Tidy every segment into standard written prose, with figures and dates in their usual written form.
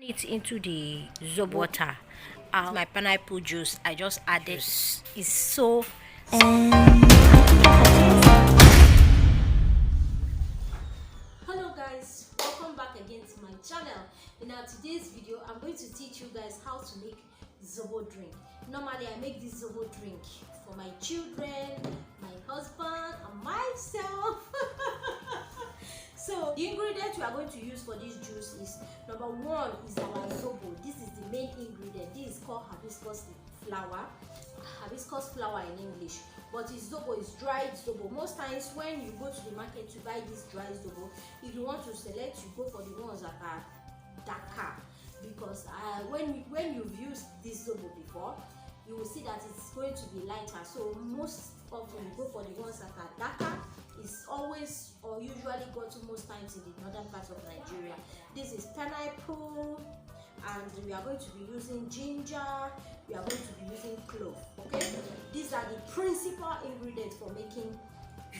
it into the Zobo water. My pineapple juice, I just added. It's so Hello guys, welcome back again to my channel. In our today's video, I'm going to teach you guys how to make Zobo drink. Normally I make this Zobo drink for my children, my husband and myself. So the ingredients we are going to use for this juice is, number one is our Zobo. This is the main ingredient. This is called hibiscus flower in English, but it's Zobo, is dried Zobo. Most times when you go to the market to buy this dried Zobo, if you want to select, you go for the ones that are darker, because when you've used this Zobo before, you will see that it's going to be lighter. So most often you go for the ones that are darker. It's always or usually got to most times in the northern part of Nigeria. This is pineapple, and we are going to be using ginger, we are going to be using clove. Okay, these are the principal ingredients for making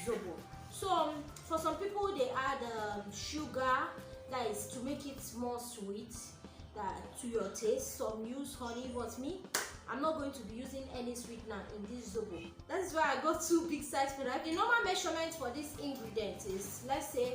Zobo. So for some people they add sugar, that is to make it more sweet, that to your taste. Some use honey, but me, I'm not going to be using any sweetener in this Zobo. That is why I got 2 big size spoons. The normal measurement for this ingredient is, let's say,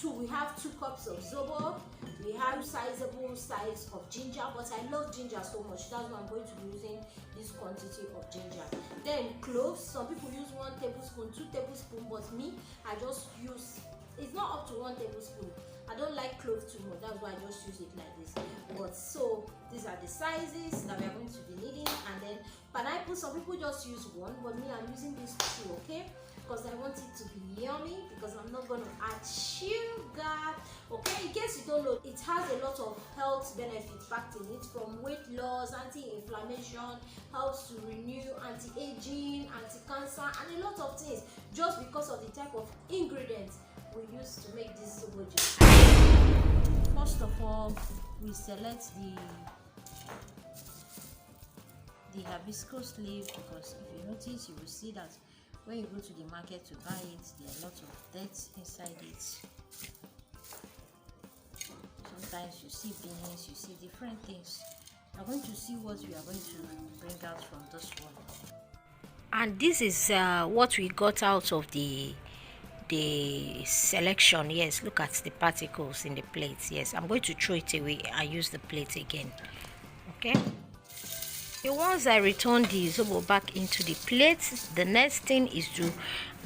we have 2 cups of Zobo, we have sizable size of ginger, but I love ginger so much, that's why I'm going to be using this quantity of ginger. Then cloves, some people use 1 tablespoon, 2 tablespoons, but me, I just use, it's not up to 1 tablespoon. I don't like clove too much, that's why I just use it like this. But so these are the sizes that we are going to be needing. And then pineapple, some people just use 1, but me, I'm using these 2, okay, because I want it to be yummy, because I'm not going to add sugar. Okay, in case you don't know, it has a lot of health benefits packed in it, from weight loss, anti-inflammation, helps to renew, anti-aging, anti-cancer, and a lot of things, just because of the type of ingredients we use to make this Zobo juice. First of all, we select the hibiscus leaf, because if you notice, you will see that when you go to the market to buy it, there are lots of dirt inside it. Sometimes you see beans, you see different things. We are going to see what we are going to bring out from this one. and this is what we got out of the selection. Yes, look at the particles in the plate. Yes, I'm going to throw it away and use the plate again. Okay, once I return the Zobo back into the plate, the next thing is to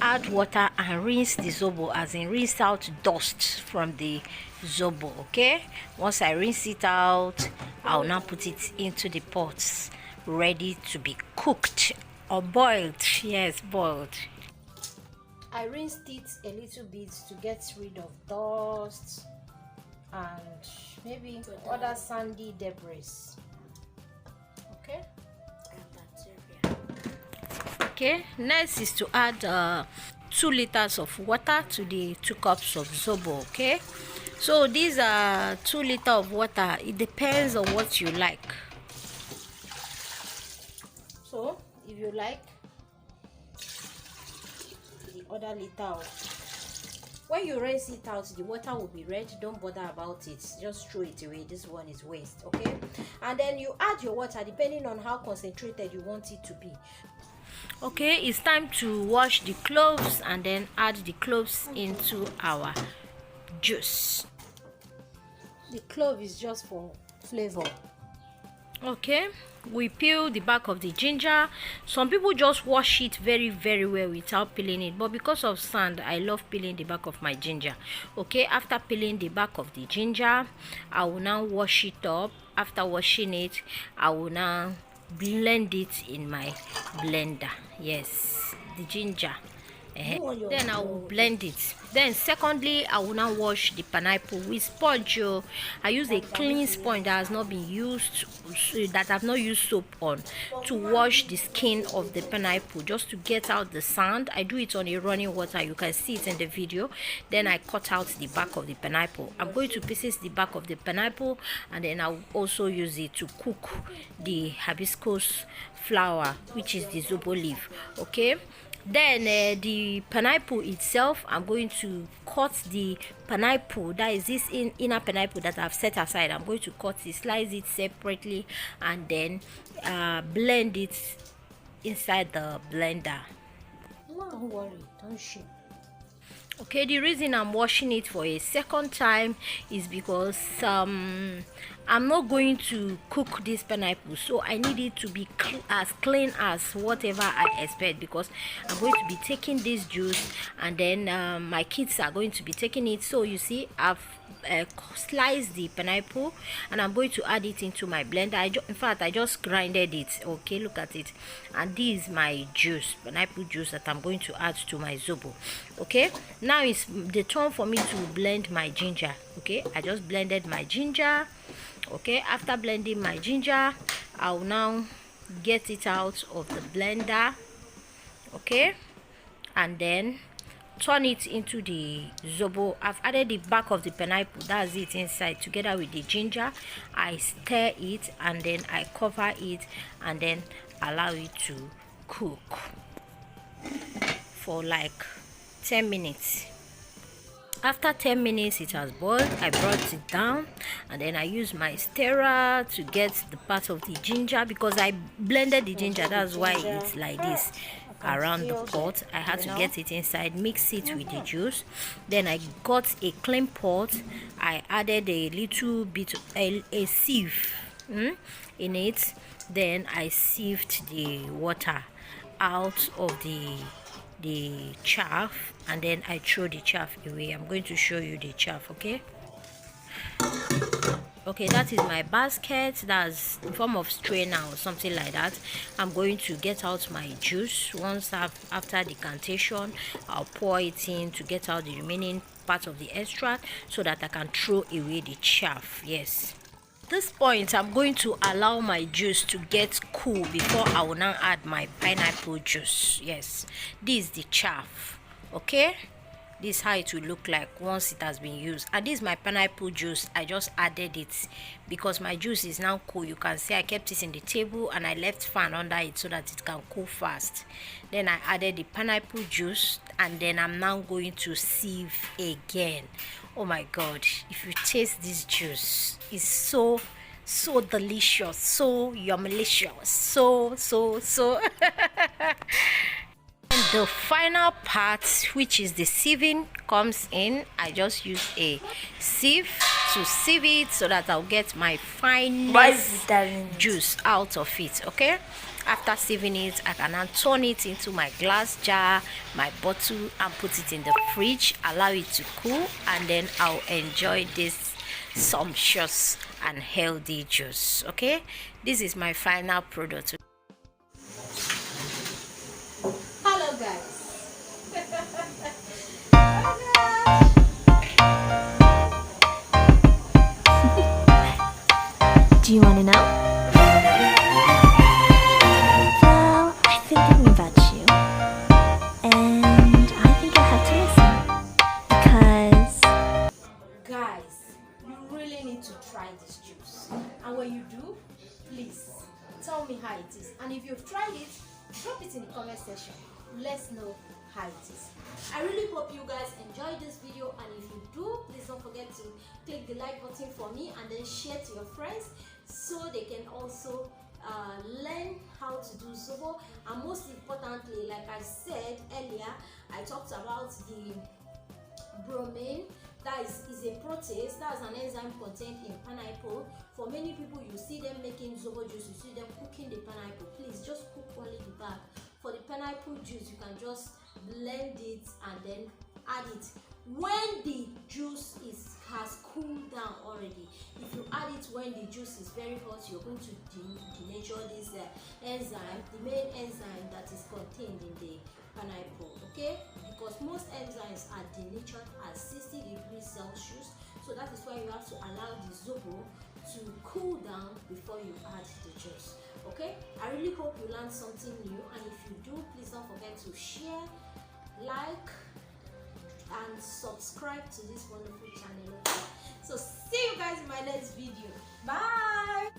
add water and rinse the Zobo, as in rinse out dust from the Zobo. Okay, once I rinse it out, I'll now put it into the pots ready to be cooked or boiled. Yes, boiled. I rinsed it a little bit to get rid of dust and maybe other sandy debris. Okay. Okay, next is to add 2 liters of water to the 2 cups of Zobo. Okay, so these are 2 liters of water. It depends on what you like. So if you like the other liter, when you rinse it out, the water will be red. Don't bother about it, just throw it away. This one is waste. Okay, and then you add your water depending on how concentrated you want it to be. Okay, it's time to wash the cloves and then add the cloves into our juice. The clove is just for flavor. Okay, we peel the back of the ginger. Some people just wash it very well without peeling it, but because of sand, I love peeling the back of my ginger. Okay, after peeling the back of the ginger, I will now wash it up. After washing it, I will now blend it in my blender. Yes, the ginger. Then I will blend it. Then secondly, I will now wash the pineapple with sponge. I use a clean sponge that has not been used, that I've not used soap on, to wash the skin of the pineapple, just to get out the sand. I do it on a running water, you can see it in the video. Then I cut out the back of the pineapple. I'm going to pieces the back of the pineapple, and then I'll also use it to cook the hibiscus flower, which is the Zobo leaf. Okay, Then the pineapple itself, I'm going to cut the pineapple, that is this inner pineapple that I've set aside. I'm going to cut it, slice it separately, and then blend it inside the blender. Don't worry, don't shake. Okay, the reason I'm washing it for a second time is because I'm not going to cook this pineapple, so I need it to be as clean as whatever I expect, because I'm going to be taking this juice, and then my kids are going to be taking it. So you see, I've sliced the pineapple and I'm going to add it into my blender. In fact, I just grinded it. Okay, look at it. And this is my juice, pineapple juice, that I'm going to add to my zobo. Okay, now it's the turn for me to blend my ginger. Okay, I just blended my ginger. Okay, after blending my ginger, I'll now get it out of the blender. Okay, and then turn it into the zobo. I've added the back of the pineapple, that's it, inside together with the ginger. I stir it and then I cover it and then allow it to cook for like 10 minutes. After 10 minutes it has boiled, I brought it down and then I use my stirrer to get the part of the ginger, because I blended the ginger, that's why it's like this around the pot. I had to get it inside, mix it with the juice. Then I got a clean pot. I added a little bit a sieve in it. Then I sieved the water out of the chaff, and then I throw the chaff away. I'm going to show you the chaff. Okay, that is my basket. That's in form of strainer or something like that. I'm going to get out my juice. Once after decantation, I'll pour it in to get out the remaining part of the extract, so that I can throw away the chaff. Yes, at this point I'm going to allow my juice to get cool before I will now add my pineapple juice. Yes, this is the chaff. Okay, this is how it will look like once it has been used. And this is my pineapple juice. I just added it because my juice is now cool. You can see I kept it in the table and I left fan under it so that it can cool fast. Then I added the pineapple juice, and then I'm now going to sieve again. Oh my god, if you taste this juice, it's so delicious, so yumilicious, so the final part, which is the sieving, comes in. I just use a sieve to sieve it so that I'll get my finest juice out of it. Okay, after sieving it, I can now turn it into my glass jar, my bottle, and put it in the fridge, allow it to cool, and then I'll enjoy this sumptuous and healthy juice. Okay, this is my final product. Hello guys. Do you want to know? Well, I've been thinking about you, and I think you'll have to listen, because Guys, you really need to try this juice. And when you do, please tell me how it is. And if you've tried it, drop it in the comment section. Let's know how it is. I really hope you guys enjoyed this video, and if you do, please don't forget to click the like button for me and then share to your friends so they can also learn how to do zobo. And most importantly, like I said earlier, I talked about the bromine. That is a protease, that's an enzyme contained in pineapple. For many people, you see them making zobo juice, you see them cooking the pineapple. Please just cook only the back. For the pineapple juice, you can just blend it and then add it when the juice has cooled down already. If you add it when the juice is very hot, you're going to denature this enzyme, the main enzyme that is contained in the pineapple. Okay, because most enzymes are denatured at 60 degrees Celsius, so that is why you have to allow the zobo to cool down before you add the juice. Okay, I really hope you learned something new, and if you do, please don't forget to share, like, and subscribe to this wonderful channel. Okay? So see you guys in my next video. Bye.